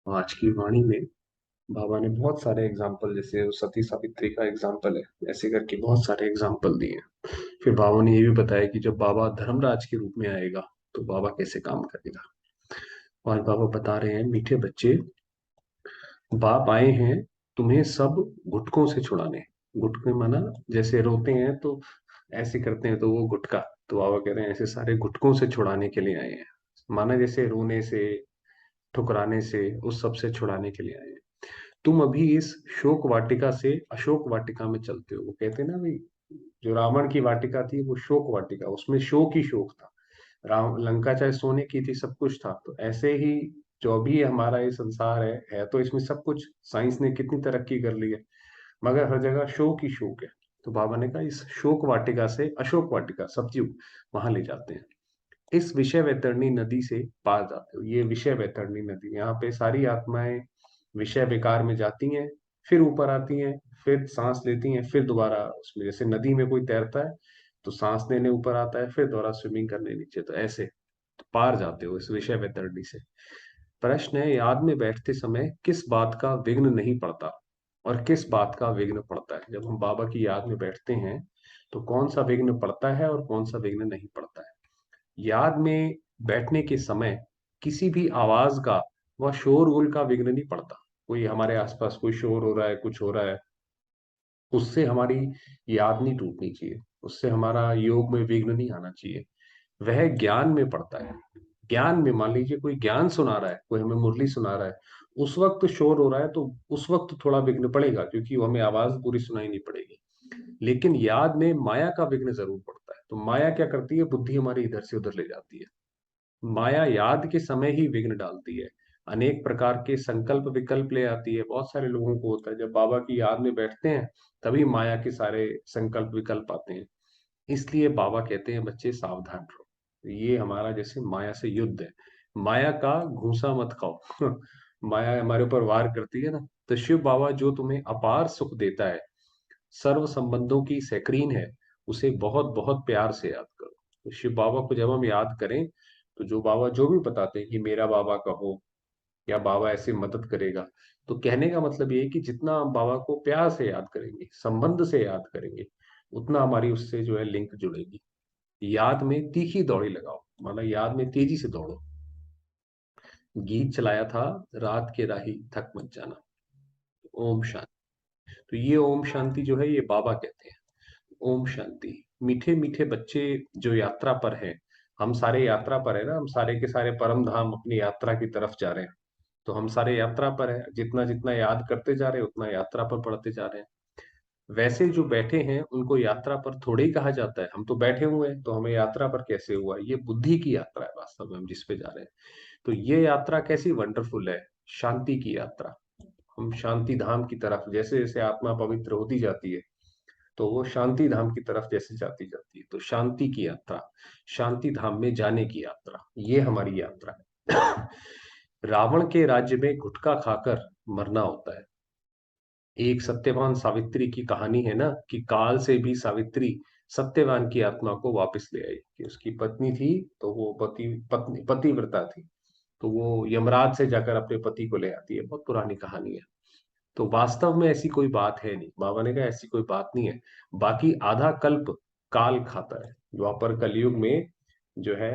आज की वाणी में बाबा ने बहुत सारे एग्जाम्पल, जैसे वो सती सावित्री का एग्जाम्पल है, ऐसे करके बहुत सारे एग्जाम्पल दिए। फिर बाबा ने ये भी बताया कि जब बाबा धर्मराज के रूप में आएगा तो बाबा कैसे काम करेगा। और बाबा बता रहे हैं, मीठे बच्चे, बाप आए हैं तुम्हें सब गुटकों से छुड़ाने। गुटके माना जैसे रोते हैं तो ऐसे करते हैं तो वो गुटका, तो बाबा कह रहे हैं ऐसे सारे गुटकों से छुड़ाने के लिए आए हैं। माना जैसे रोने से, ठुकराने से, उस सब से छुड़ाने के लिए आए हैं। तुम अभी इस शोक वाटिका से अशोक वाटिका में चलते हो। वो कहते हैं ना भाई, जो रावण की वाटिका थी वो शोक वाटिका, उसमें शोक ही शोक था। राम लंका चाहे सोने की थी, सब कुछ था। तो ऐसे ही जो भी हमारा ये संसार है तो इसमें सब कुछ, साइंस ने कितनी तरक्की कर ली है, मगर हर जगह शोक ही शोक है। तो बाबा ने कहा इस शोक वाटिका से अशोक वाटिका, सतयुग, वहां ले जाते हैं। इस विषय वैतरणी नदी से पार जाते हो। ये विषय वैतरणी नदी, यहाँ पे सारी आत्माएं विषय विकार में जाती हैं, फिर ऊपर आती हैं, फिर सांस लेती हैं, फिर दोबारा उसमें, जैसे नदी में कोई तैरता है तो सांस लेने ऊपर आता है, फिर दोबारा स्विमिंग करने नीचे, तो ऐसे तो पार जाते हो इस विषय वैतरणी से। प्रश्न है, याद में बैठते समय किस बात का विघ्न नहीं पड़ता और किस बात का विघ्न पड़ता है। जब हम बाबा की याद में बैठते हैं तो कौन सा विघ्न पड़ता है और कौन सा विघ्न नहीं पड़ता है। याद में बैठने के समय किसी भी आवाज का व शोरगुल का विघ्न नहीं पड़ता। कोई हमारे आसपास कोई शोर हो रहा है, कुछ हो रहा है, उससे हमारी याद नहीं टूटनी चाहिए, उससे हमारा योग में विघ्न नहीं आना चाहिए। वह ज्ञान में पड़ता है। ज्ञान में मान लीजिए कोई ज्ञान सुना रहा है, कोई हमें मुरली सुना रहा है, उस वक्त शोर हो रहा है तो उस वक्त थोड़ा विघ्न पड़ेगा, क्योंकि वो हमें आवाज पूरी सुनाई नहीं पड़ेगी। लेकिन याद में माया का विघ्न जरूर पड़ता है। तो माया क्या करती है, बुद्धि हमारी इधर से उधर ले जाती है। माया याद के समय ही विघ्न डालती है, अनेक प्रकार के संकल्प विकल्प ले आती है। बहुत सारे लोगों को होता है जब बाबा की याद में बैठते हैं तभी माया के सारे संकल्प विकल्प आते हैं। इसलिए बाबा कहते हैं बच्चे सावधान रहो, ये हमारा जैसे माया से युद्ध है। माया का घूंसा मत खाओ। माया हमारे ऊपर वार करती है ना, तो शिव बाबा जो तुम्हें अपार सुख देता है, सर्व संबंधों की सैकरीन है, उसे बहुत बहुत प्यार से याद करो। तो शिव बाबा को जब हम याद करें तो जो बाबा जो भी बताते हैं कि मेरा बाबा कहो या बाबा ऐसे मदद करेगा, तो कहने का मतलब ये है कि जितना हम बाबा को प्यार से याद करेंगे, संबंध से याद करेंगे, उतना हमारी उससे जो है लिंक जुड़ेगी। याद में तीखी दौड़ी लगाओ, मतलब याद में तेजी से दौड़ो। गीत चलाया था, रात के राही थक मत जाना। ओम शांति। तो ये ओम शांति जो है ये बाबा कहते हैं। ओम शांति। मीठे मीठे बच्चे जो यात्रा पर हैं, हम सारे यात्रा पर है ना, हम सारे के सारे परम धाम अपनी यात्रा की तरफ जा रहे हैं। तो हम सारे यात्रा पर है, जितना जितना याद करते जा रहे हैं उतना यात्रा पर बढ़ते जा रहे हैं। वैसे जो बैठे हैं उनको यात्रा पर थोड़े ही कहा जाता है। हम तो बैठे हुए हैं तो हमें यात्रा पर कैसे हुआ, ये बुद्धि की यात्रा है वास्तव में हम जिस पे जा रहे हैं। तो ये यात्रा कैसी वंडरफुल है, शांति की यात्रा। हम शांति धाम की तरफ, जैसे जैसे आत्मा पवित्र होती जाती है तो वो शांति धाम की तरफ जैसे जाती जाती है, तो शांति की यात्रा, शांति धाम में जाने की यात्रा, ये हमारी यात्रा है। रावण के राज्य में गुटखा खाकर मरना होता है। एक सत्यवान सावित्री की कहानी है ना, कि काल से भी सावित्री सत्यवान की आत्मा को वापस ले आई। कि उसकी पत्नी थी तो वो पतिव्रता थी, तो वो यमराज से जाकर अपने पति को ले आती है। बहुत पुरानी कहानी है। तो वास्तव में ऐसी कोई बात है नहीं, बाबा ने कहा ऐसी कोई बात नहीं है। बाकी आधा कल्प काल खाता है, द्वापर कलयुग में जो है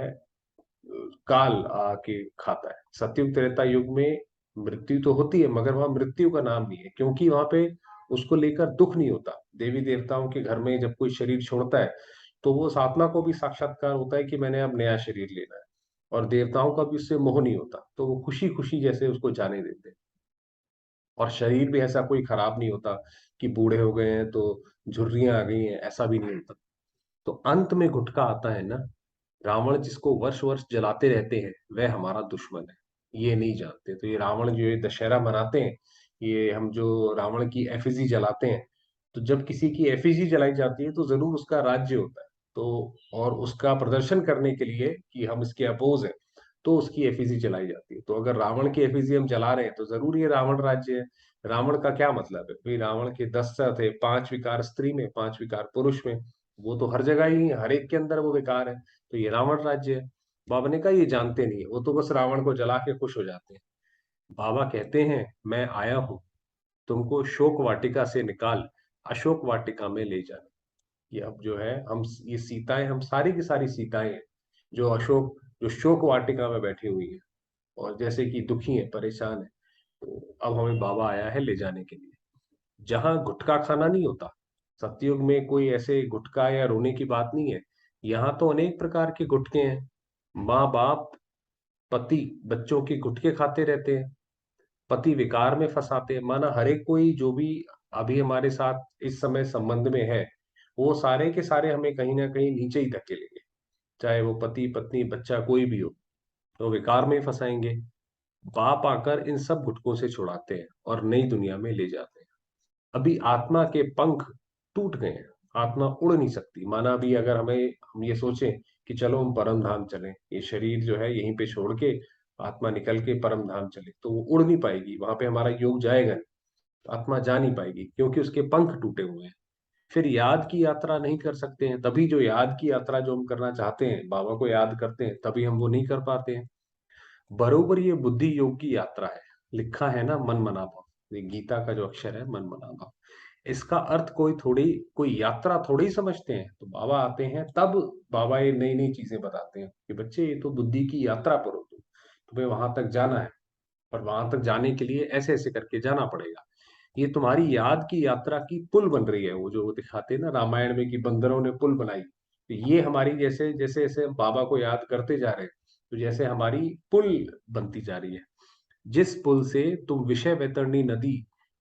काल आके खाता है। सतयुग त्रेता युग में मृत्यु तो होती है, मगर वहां मृत्यु का नाम नहीं है, क्योंकि वहां पे उसको लेकर दुख नहीं होता। देवी देवताओं के घर में जब कोई शरीर छोड़ता है तो वो उस आत्मा को भी साक्षात्कार होता है कि मैंने अब नया शरीर लेना है, और देवताओं का भी उससे मोह नहीं होता, तो वो खुशी खुशी जैसे उसको जाने देते हैं। और शरीर भी ऐसा कोई खराब नहीं होता कि बूढ़े हो गए हैं तो झुर्रियां आ गई हैं, ऐसा भी नहीं होता। तो अंत में घुटका आता है ना, रावण जिसको वर्ष वर्ष जलाते रहते हैं वह हमारा दुश्मन है, ये नहीं जानते। तो ये रावण जो ये दशहरा मनाते हैं, ये हम जो रावण की एफिजी जलाते हैं, तो जब किसी की एफिजी जलाई जाती है तो जरूर उसका राज्य होता है। तो और उसका प्रदर्शन करने के लिए कि हम इसके अपोज हैं, तो उसकी एफिजी जलाई जाती है। तो अगर रावण की एफिजी हम जला रहे हैं तो जरूर ये रावण राज्य है। रावण का क्या मतलब है भाई, रावण के 10 सर थे, 5 विकार स्त्री में, 5 विकार पुरुष में। वो तो हर जगह ही हर एक के अंदर वो विकार है, तो ये रावण राज्य है। बाबा ने कहा ये जानते नहीं है, वो तो बस रावण को जला के खुश हो जाते हैं। बाबा कहते हैं, मैं आया हूं तुमको शोक वाटिका से निकाल अशोक वाटिका में ले जाने। ये अब जो है हम, ये सीताएं, हम सारी की सारी सीताएं हैं जो जो शोक वाटिका में बैठी हुई है और जैसे कि दुखी है, परेशान है। तो अब हमें बाबा आया है ले जाने के लिए, जहां गुटखा खाना नहीं होता। सतयुग में कोई ऐसे गुटखा या रोने की बात नहीं है। यहाँ तो अनेक प्रकार के गुटके हैं। माँ बाप, पति बच्चों के गुटके खाते रहते हैं, पति विकार में फंसाते हैं। माना हर एक कोई जो भी अभी हमारे साथ इस समय संबंध में है, वो सारे के सारे हमें कहीं ना कहीं नीचे ही धकेलेंगे। चाहे वो पति पत्नी बच्चा कोई भी हो, तो विकार में ही फंसाएंगे। बाप आकर इन सब गुटकों से छुड़ाते हैं और नई दुनिया में ले जाते हैं। अभी आत्मा के पंख टूट गए हैं, आत्मा उड़ नहीं सकती। माना अभी अगर हम ये सोचें कि चलो हम परम धाम चलें, ये शरीर जो है यहीं पे छोड़ के आत्मा निकल के परम धाम चले, तो वो उड़ नहीं पाएगी, वहां पे हमारा योग जाएगा नहीं। आत्मा जा नहीं पाएगी क्योंकि उसके पंख टूटे हुए हैं। फिर याद की यात्रा नहीं कर सकते हैं, तभी जो याद की यात्रा जो हम करना चाहते हैं, बाबा को याद करते हैं, तभी हम वो नहीं कर पाते हैं। बरोबर ये बुद्धि योग की यात्रा है। लिखा है ना, मन मना भाव, ये गीता का जो अक्षर है मन मना भाव। इसका अर्थ कोई यात्रा थोड़ी समझते हैं। तो बाबा आते हैं तब बाबा ये नई नई चीजें बताते हैं कि बच्चे ये तो बुद्धि की यात्रा पर हो, तुम्हें वहां तक जाना है। और वहां तक जाने के लिए ऐसे ऐसे करके जाना पड़ेगा। ये तुम्हारी याद की यात्रा की पुल बन रही है। वो जो वो दिखाते हैं ना रामायण में कि बंदरों ने पुल बनाई, तो ये हमारी जैसे जैसे जैसे हम बाबा को याद करते जा रहे हैं, तो जैसे हमारी पुल बनती जा रही है, जिस पुल से तुम विषय वैतरणी नदी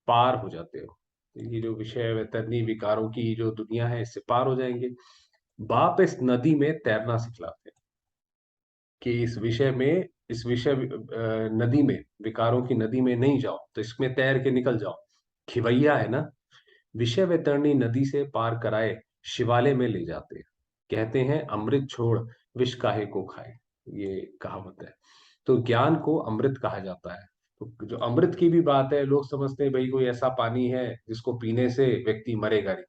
पार हो जाते हो। ये जो विषय वैतरणी विकारों की जो दुनिया है, इससे पार हो जाएंगे। बाप इस नदी में तैरना सिखलाते हैं कि इस विषय नदी में, विकारों की नदी में नहीं जाओ, तो इसमें तैर के निकल जाओ। खिवैया है ना, विषय वैतरणी नदी से पार कराए शिवालय में ले जाते हैं। कहते हैं अमृत छोड़ विष काहे को खाए, ये कहावत है। तो ज्ञान को अमृत कहा जाता है। तो जो अमृत की भी बात है, लोग समझते हैं भाई कोई ऐसा पानी है जिसको पीने से व्यक्ति मरेगा नहीं।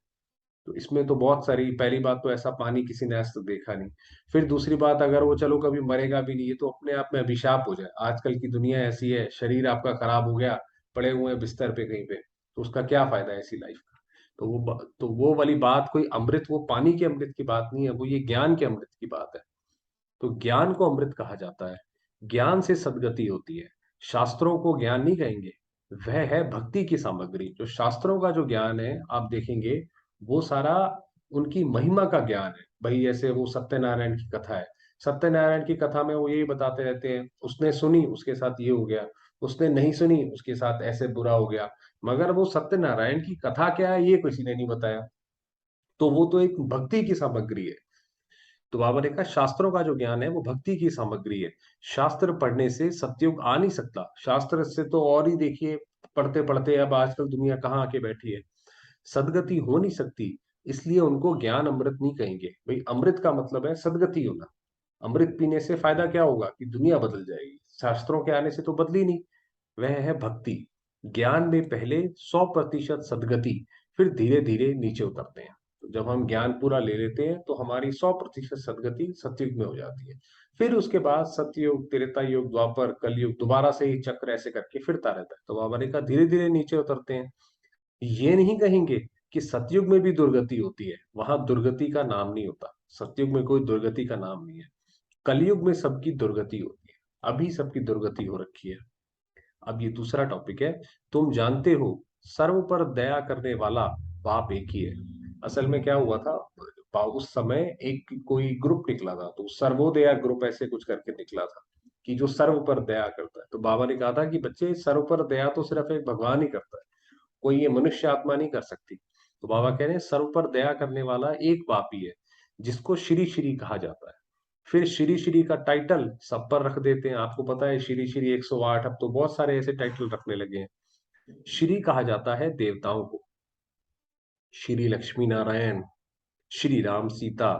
तो इसमें तो बहुत सारी, पहली बात तो ऐसा पानी किसी ने आज तक देखा नहीं। फिर दूसरी बात, अगर वो चलो कभी मरेगा भी नहीं, ये तो अपने आप में अभिशाप हो जाए। आजकल की दुनिया ऐसी है, शरीर आपका खराब हो गया, पड़े हुए हैं बिस्तर पे कहीं पे, तो उसका क्या फायदा है ऐसी लाइफ का। तो वो वाली बात, कोई अमृत, वो पानी के अमृत की बात नहीं है, वो ये ज्ञान के अमृत की बात है। तो ज्ञान को अमृत कहा जाता है। ज्ञान से सद्गति होती है। शास्त्रों को ज्ञान नहीं कहेंगे, वह है भक्ति की सामग्री। जो शास्त्रों का जो ज्ञान है आप देखेंगे, वो सारा उनकी महिमा का ज्ञान है। भाई जैसे वो सत्यनारायण की कथा है, सत्यनारायण की कथा में वो यही बताते रहते हैं, उसने सुनी उसके साथ ये हो गया, उसने नहीं सुनी उसके साथ ऐसे बुरा हो गया। मगर वो सत्यनारायण की कथा क्या है ये किसी ने नहीं बताया। तो वो तो एक भक्ति की सामग्री है। तो बाबा ने कहा शास्त्रों का जो ज्ञान है वो भक्ति की सामग्री है। शास्त्र पढ़ने से सतयुग आ नहीं सकता। शास्त्र से तो और ही देखिए, पढ़ते पढ़ते अब आजकल दुनिया कहाँ आके बैठी है। सदगति हो नहीं सकती, इसलिए उनको ज्ञान अमृत नहीं कहेंगे। भाई अमृत का मतलब है सदगति होना। अमृत पीने से फायदा क्या होगा कि दुनिया बदल जाएगी, शास्त्रों के आने से तो बदली नहीं। वह है भक्ति। ज्ञान में पहले 100% सदगति, फिर धीरे धीरे नीचे उतरते हैं। तो जब हम ज्ञान पूरा ले लेते हैं तो हमारी 100% सदगति सतयुग में हो जाती है। फिर उसके बाद सतयुग, त्रेता युग, द्वापर, कलयुग, दोबारा से ही चक्र ऐसे करके फिरता रहता है। तो बाबा ने कहा धीरे धीरे नीचे उतरते हैं। ये नहीं कहेंगे कि सतयुग में भी दुर्गति होती है, वहां दुर्गति का नाम नहीं होता। सतयुग में कोई दुर्गति का नाम नहीं है। कलयुग में सबकी दुर्गति होती है। अभी सबकी दुर्गति हो रखी है। अब ये दूसरा टॉपिक है। तुम जानते हो सर्व पर दया करने वाला बाप एक ही है। असल में क्या हुआ था, उस समय एक कोई ग्रुप निकला था, तो सर्वोदया ग्रुप ऐसे कुछ करके निकला था कि जो सर्व पर दया करता है। तो बाबा ने कहा था कि बच्चे, सर्व पर दया तो सिर्फ एक भगवान ही करता है, कोई ये मनुष्य आत्मा नहीं कर सकती। तो बाबा कह रहे हैं सर्व पर दया करने वाला एक बाप ही है, जिसको श्री श्री कहा जाता है। फिर श्री श्री का टाइटल सब पर रख देते हैं। आपको पता है श्री श्री 108, अब तो बहुत सारे ऐसे टाइटल रखने लगे हैं। श्री कहा जाता है देवताओं को, श्री लक्ष्मी नारायण, श्री राम सीता।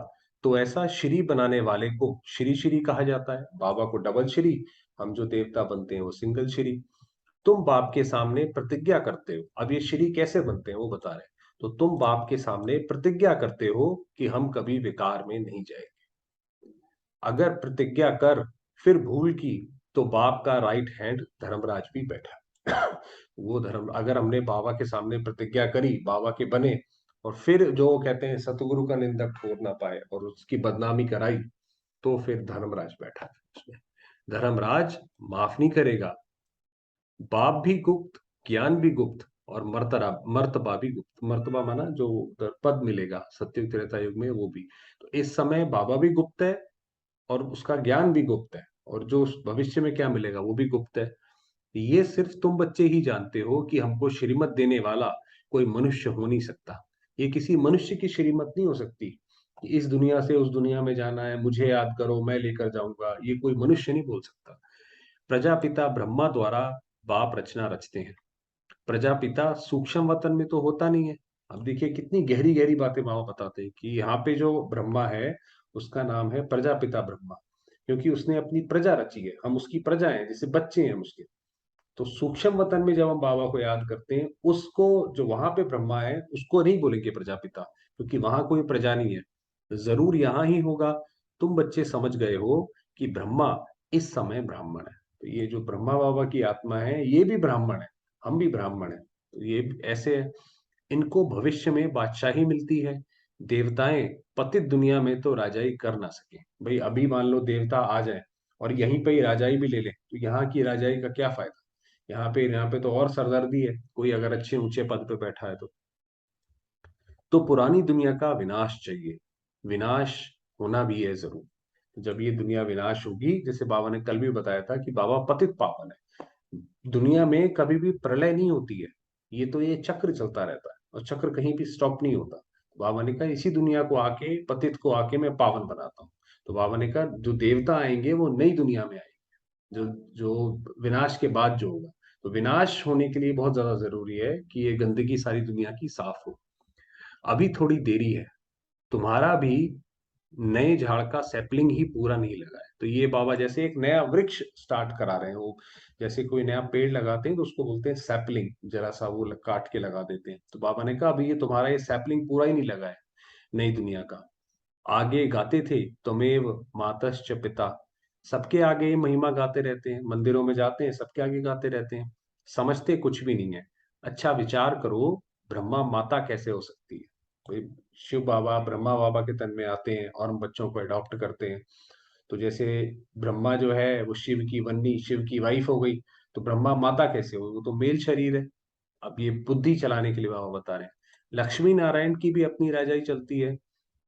तो ऐसा श्री बनाने वाले को श्री श्री कहा जाता है। बाबा को डबल श्री, हम जो देवता बनते हैं वो सिंगल श्री। तुम बाप के सामने प्रतिज्ञा करते हो। अब ये श्री कैसे बनते हैं वो बता रहे हैं। तो तुम बाप के सामने प्रतिज्ञा करते हो कि हम कभी विकार में नहीं जाएंगे। अगर प्रतिज्ञा कर फिर भूल की, तो बाप का राइट हैंड धर्मराज भी बैठा। वो धर्म, अगर हमने बाबा के सामने प्रतिज्ञा करी, बाबा के बने, और फिर जो कहते हैं सतगुरु का निंदक ठोर ना पाए और उसकी बदनामी कराई, तो फिर धर्मराज बैठा है उसमें। धर्मराज माफ नहीं करेगा। बाप भी गुप्त, ज्ञान भी गुप्त, और मर्तबा मर्तबा भी गुप्त। मर्तबा माना जो पद मिलेगा सत्युग त्रेता युग में, वो भी। तो इस समय बाबा भी गुप्त है और उसका ज्ञान भी गुप्त है, और जो उस भविष्य में क्या मिलेगा वो भी गुप्त है। ये सिर्फ तुम बच्चे ही जानते हो कि हमको श्रीमत देने वाला कोई मनुष्य हो नहीं सकता। ये किसी मनुष्य की श्रीमत नहीं हो सकती कि इस दुनिया से उस दुनिया में जाना है, मुझे याद करो, मैं लेकर जाऊंगा। ये कोई मनुष्य नहीं बोल सकता। प्रजापिता ब्रह्मा द्वारा बाप रचना रचते हैं। प्रजापिता सूक्ष्म वतन में तो होता नहीं है। अब देखिए कितनी गहरी गहरी बातें बाबा बताते हैं कि यहाँ पे जो ब्रह्मा है उसका नाम है प्रजापिता ब्रह्मा, क्योंकि उसने अपनी प्रजा रची है। हम उसकी प्रजा हैं, जैसे बच्चे हैं हम उसके। तो सूक्ष्म वतन में जब हम बाबा को याद करते हैं, उसको, जो वहां पे ब्रह्मा है उसको नहीं बोलेंगे प्रजापिता, क्योंकि वहां कोई प्रजा नहीं है। जरूर यहाँ ही होगा। तुम बच्चे समझ गए हो कि ब्रह्मा इस समय ब्राह्मण है। तो ये जो ब्रह्मा बाबा की आत्मा है ये भी ब्राह्मण है, हम भी ब्राह्मण है। तो ये ऐसे है। इनको भविष्य में बादशाही मिलती है। देवताएं पतित दुनिया में तो राजाई कर ना सके। भाई अभी मान लो देवता आ जाए और यहीं पे ही राजाई भी ले ले, तो यहाँ की राजाई का क्या फायदा। यहाँ पे तो और सरदर्दी है, कोई अगर अच्छे ऊंचे पद पे बैठा है तो पुरानी दुनिया का विनाश चाहिए। विनाश होना भी है जरूर। जब ये दुनिया विनाश होगी, जैसे बाबा ने कल भी बताया था कि बाबा पतित पावन है, दुनिया में कभी भी प्रलय नहीं होती है। ये चक्र चलता रहता है और चक्र कहीं भी स्टॉप नहीं होता। बाबा ने कहा इसी दुनिया को आके, पतित को आके मैं पावन बनाता हूँ। तो बाबा ने कहा जो देवता आएंगे वो नई दुनिया में आएंगे, जो जो विनाश के बाद जो होगा। तो विनाश होने के लिए बहुत ज्यादा जरूरी है कि ये गंदगी सारी दुनिया की साफ हो। अभी थोड़ी देरी है। तुम्हारा भी नए झाड़ का सैपलिंग ही पूरा नहीं लगा है। तो ये बाबा जैसे एक नया वृक्ष स्टार्ट करा रहे हैं। वो जैसे कोई नया पेड़ लगाते हैं तो उसको बोलते हैं सैपलिंग, जरा सा वो काट के लगा देते हैं। तो बाबा ने कहा अभी ये तुम्हारा ये सैपलिंग पूरा ही नहीं लगा है नई दुनिया का। आगे गाते थे त्वमेव मातश्च पिता, सबके आगे ये महिमा गाते रहते हैं, मंदिरों में जाते हैं सबके आगे गाते रहते हैं, समझते कुछ भी नहीं है। अच्छा विचार करो, ब्रह्मा माता कैसे हो सकती है। कोई शिव बाबा ब्रह्मा बाबा के तन में आते हैं और हम बच्चों को अडॉप्ट करते हैं। तो जैसे ब्रह्मा जो है वो शिव की वन्नी, शिव की वाइफ हो गई, तो ब्रह्मा माता कैसे हो, वो तो मेल शरीर है। अब ये बुद्धि चलाने के लिए बाबा बता रहे हैं। लक्ष्मी नारायण की भी अपनी राजाई चलती है,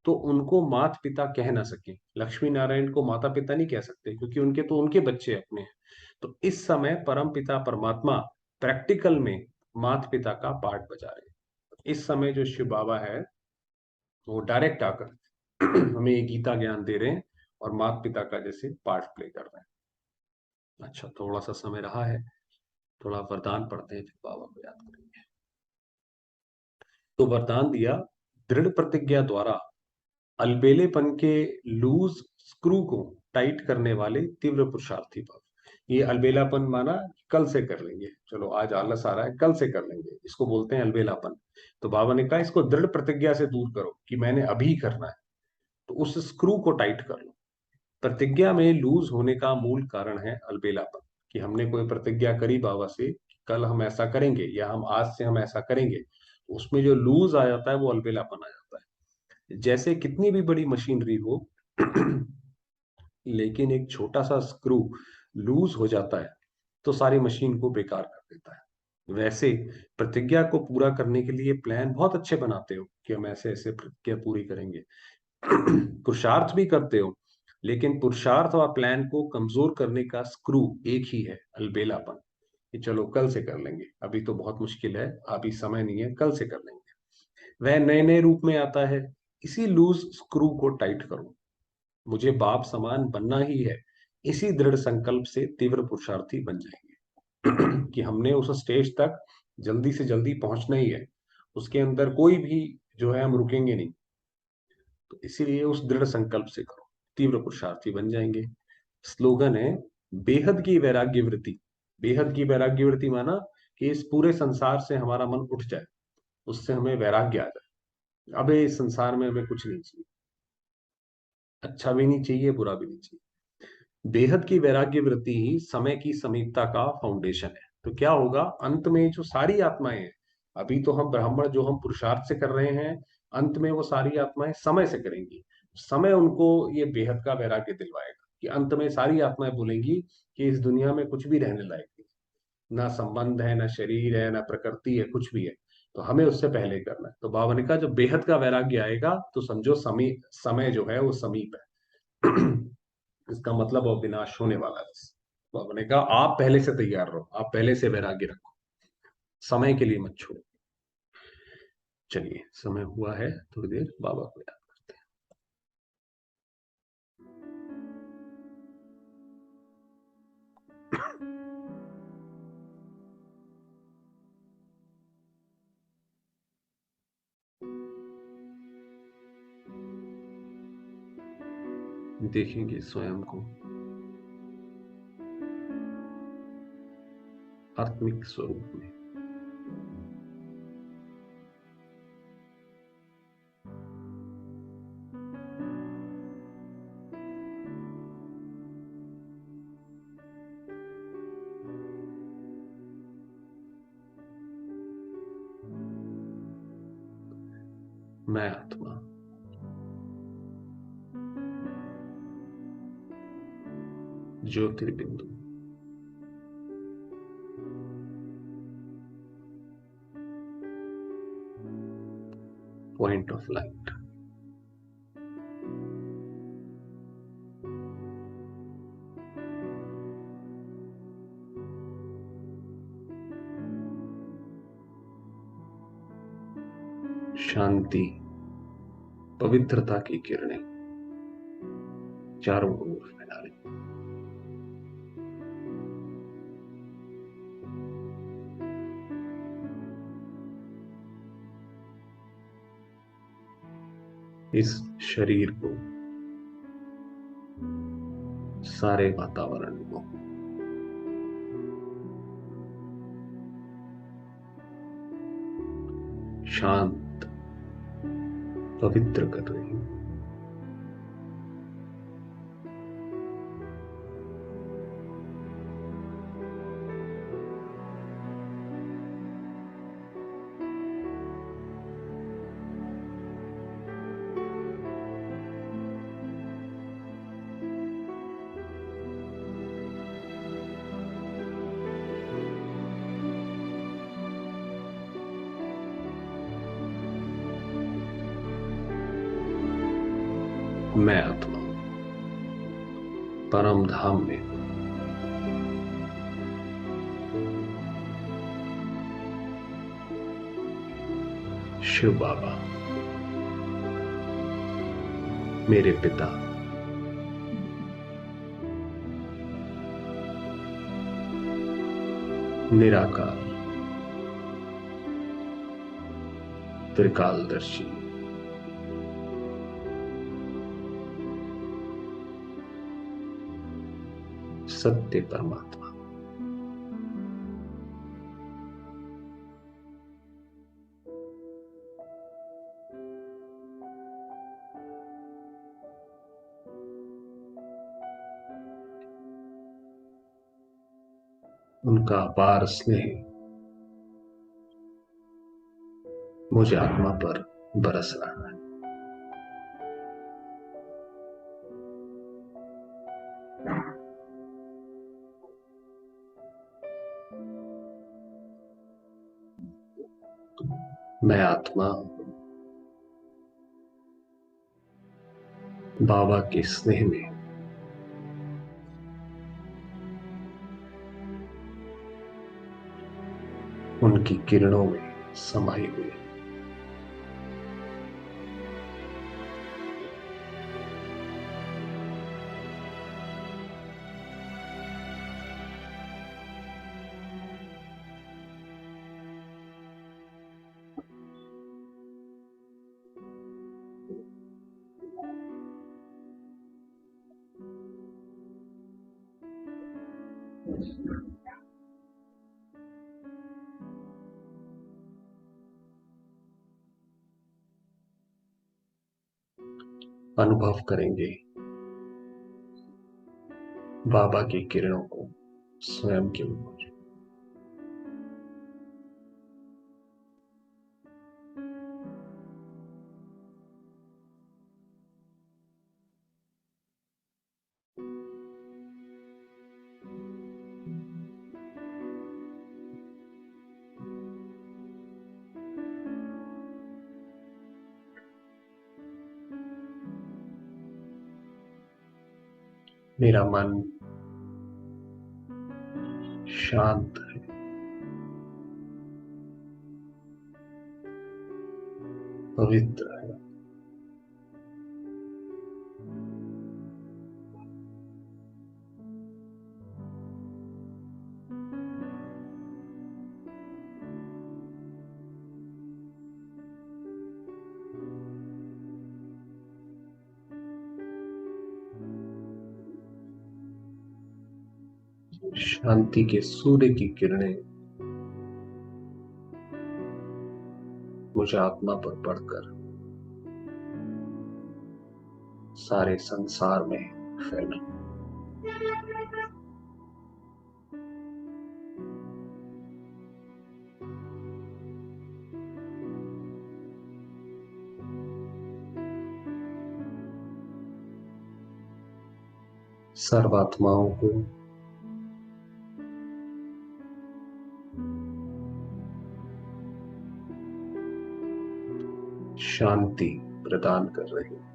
तो उनको माता पिता कह ना सके। लक्ष्मी नारायण को माता पिता नहीं कह सकते, क्योंकि उनके तो उनके बच्चे अपने हैं। तो इस समय परम पिता परमात्मा प्रैक्टिकल में माता पिता का पार्ट बजा रहे हैं। इस समय जो शिव बाबा है वो डायरेक्ट आकर हमें ये गीता ज्ञान दे रहे हैं और माता पिता का जैसे पार्ट प्ले कर रहे हैं। अच्छा थोड़ा सा समय रहा है, थोड़ा वरदान पढ़ते हैं फिर बाबा को याद करेंगे। तो वरदान दिया, दृढ़ प्रतिज्ञा द्वारा अलबेलेपन के लूज स्क्रू को टाइट करने वाले तीव्र पुरुषार्थी भाव। ये अलबेलापन माना कल से कर लेंगे, चलो आज आलस आ रहा है कल से कर लेंगे, इसको बोलते हैं अलबेलापन। तो बाबा ने कहा इसको दृढ़ प्रतिज्ञा से दूर करो कि मैंने अभी करना है। तो उस स्क्रू को टाइट कर लो। प्रतिज्ञा में लूज होने का मूल कारण है अलबेलापन, कि हमने कोई प्रतिज्ञा करी बाबा से कि कल हम ऐसा करेंगे या हम आज से हम ऐसा करेंगे, उसमें जो लूज आ जाता है वो अलबेलापन आ जाता है। जैसे कितनी भी बड़ी मशीनरी हो लेकिन एक छोटा सा स्क्रू लूज हो जाता है तो सारी मशीन को बेकार कर देता है। वैसे प्रतिज्ञा को पूरा करने के लिए प्लान बहुत अच्छे बनाते हो कि हम ऐसे ऐसे प्रतिज्ञा पूरी करेंगे, पुरुषार्थ भी करते हो, लेकिन पुरुषार्थ और प्लान को कमजोर करने का स्क्रू एक ही है, अलबेलापन। कि चलो कल से कर लेंगे, अभी तो बहुत मुश्किल है, अभी समय नहीं है, कल से कर लेंगे। वह नए नए रूप में आता है। इसी लूज स्क्रू को टाइट करो। मुझे बाप समान बनना ही है। इसी दृढ़ संकल्प से तीव्र पुरुषार्थी बन जाएंगे कि हमने उस स्टेज तक जल्दी से जल्दी पहुंचना ही है। उसके अंदर कोई भी जो है हम रुकेंगे नहीं। तो इसीलिए उस दृढ़ संकल्प से करो, तीव्र पुरुषार्थी बन जाएंगे। स्लोगन है बेहद की वैराग्य वृत्ति। बेहद की वैराग्य वृत्ति माना कि इस पूरे संसार से हमारा मन उठ जाए, उससे हमें वैराग्य आ जाए। अब इस संसार में हमें कुछ नहीं चाहिए, अच्छा भी नहीं चाहिए बुरा भी नहीं चाहिए। बेहद की वैराग्य वृत्ति ही समय की समीपता का फाउंडेशन है। तो क्या होगा अंत में, जो सारी आत्माएं हैं, अभी तो हम ब्राह्मण जो हम पुरुषार्थ से कर रहे हैं, अंत में वो सारी आत्माएं समय से करेंगी। समय उनको ये बेहद का वैराग्य दिलवाएगा कि अंत में सारी आत्माएं बोलेंगी कि इस दुनिया में कुछ भी रहने लायक नहीं, ना संबंध है, ना शरीर है, ना प्रकृति है, कुछ भी है। तो हमें उससे पहले करना है। तो बाबा ने कहा जब बेहद का वैराग्य आएगा तो समझो समय जो है वो समीप है। इसका मतलब वो विनाश होने वाला है बस। बाबा ने कहा आप पहले से तैयार रहो, आप पहले से वैराग्य रखो, समय के लिए मत छोड़ो। चलिए, समय हुआ है, थोड़ी देर बाबा को याद करते हैं। देखेंगे स्वयं को आत्मिक स्वरूप में। मैं आत्मा ज्योतिर्बिंदु, पॉइंट ऑफ लाइट, शांति, पवित्रता की किरणें चारों ओर फैला रही। इस शरीर को, सारे वातावरण को शांत, पवित्र कर रही हूं। मैं आत्मा परम धाम में हूं। शिव बाबा मेरे पिता निराकार, त्रिकालदर्शी, सत्य परमात्मा, उनका अपार स्नेह मुझे आत्मा पर बरस रहा है। मैं आत्मा बाबा के स्नेह में, उनकी किरणों में समाई हुई। अनुभव करेंगे बाबा की किरणों को स्वयं के ऊपर। मेरा मन शांत है, पवित्र है। शांति के सूर्य की किरणें मुझे आत्मा पर पड़कर सारे संसार में फैला। सर्वात्माओं को शांति प्रदान कर रही है।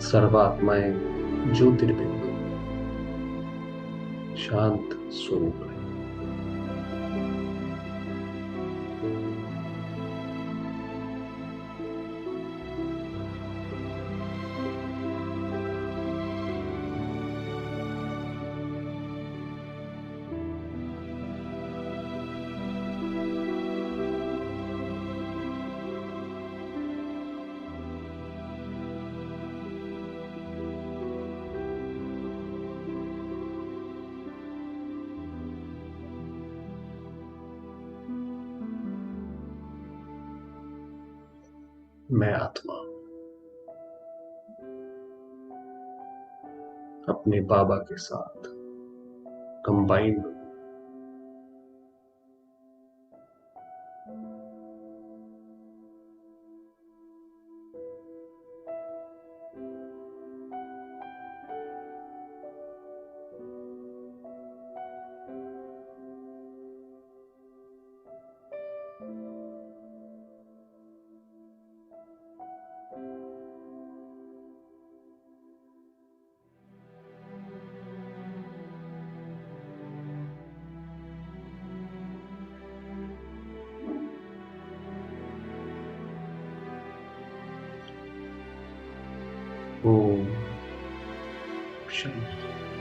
सर्वात्माएं ज्योतिर्बिंदु शांत स्वरूप है। मैं आत्मा अपने बाबा के साथ कंबाइंड हूं। ओम शांति।